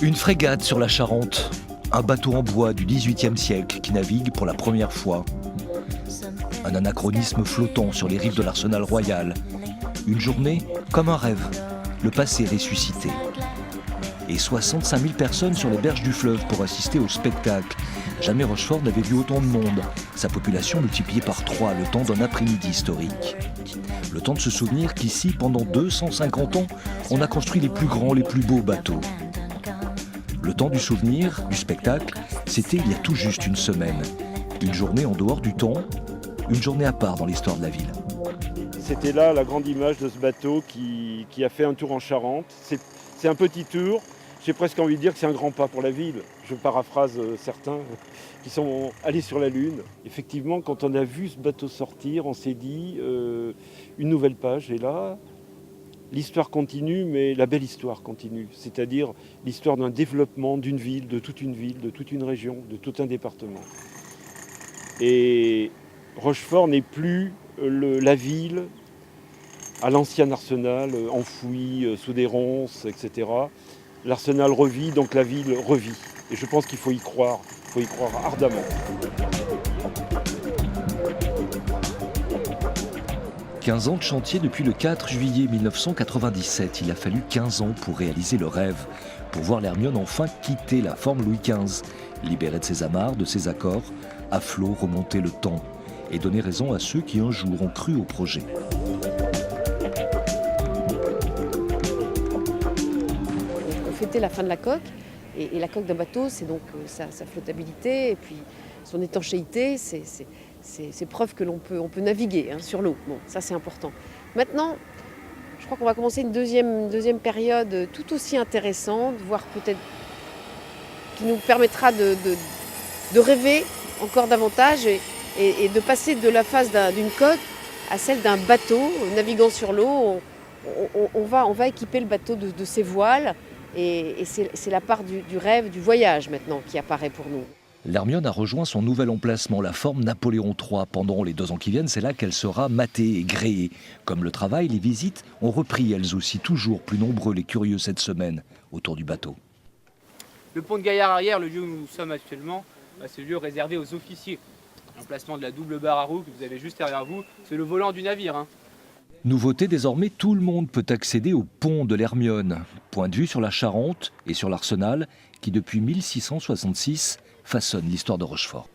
Une frégate sur la Charente, un bateau en bois du XVIIIe siècle qui navigue pour la première fois. Un anachronisme flottant sur les rives de l'Arsenal royal. Une journée comme un rêve, le passé ressuscité. Et 65 000 personnes sur les berges du fleuve pour assister au spectacle. Jamais Rochefort n'avait vu autant de monde. Sa population multipliée par 3 le temps d'un après-midi historique. Le temps de se souvenir qu'ici, pendant 250 ans, on a construit les plus grands, les plus beaux bateaux. Le temps du souvenir, du spectacle, c'était il y a tout juste une semaine. Une journée en dehors du temps, une journée à part dans l'histoire de la ville. C'était là la grande image de ce bateau qui a fait un tour en Charente. C'est un petit tour, j'ai presque envie de dire que c'est un grand pas pour la ville. Je paraphrase certains qui sont allés sur la Lune. Effectivement, quand on a vu ce bateau sortir, on s'est dit une nouvelle page est là. L'histoire continue, mais la belle histoire continue. C'est-à-dire l'histoire d'un développement d'une ville, de toute une région, de tout un département. Et Rochefort n'est plus la ville à l'ancien arsenal, enfoui sous des ronces, etc. L'arsenal revit, donc la ville revit. Et je pense qu'il faut y croire ardemment. 15 ans de chantier depuis le 4 juillet 1997. Il a fallu 15 ans pour réaliser le rêve, pour voir l'Hermione enfin quitter la forme Louis XV, libérée de ses amarres, de ses accords, à flot remonter le temps et donner raison à ceux qui un jour ont cru au projet. On fêtait la fin de la coque, et la coque d'un bateau, c'est donc sa flottabilité et puis son étanchéité, c'est preuve que on peut naviguer sur l'eau. Bon, ça c'est important. Maintenant, je crois qu'on va commencer une deuxième période tout aussi intéressante, voire peut-être qui nous permettra de rêver encore davantage et de passer de la phase d'une coque à celle d'un bateau naviguant sur l'eau. On va équiper le bateau de ses voiles et c'est la part du rêve, du voyage maintenant qui apparaît pour nous. L'Hermione a rejoint son nouvel emplacement, la forme Napoléon III. Pendant les 2 ans qui viennent, c'est là qu'elle sera matée et gréée. Comme le travail, les visites ont repris elles aussi, toujours plus nombreux les curieux cette semaine autour du bateau. Le pont de Gaillard arrière, le lieu où nous sommes actuellement, c'est le lieu réservé aux officiers. L'emplacement de la double barre à roues que vous avez juste derrière vous, c'est le volant du navire. Nouveauté, désormais, tout le monde peut accéder au pont de l'Hermione. Point de vue sur la Charente et sur l'Arsenal, qui depuis 1666 façonne l'histoire de Rochefort.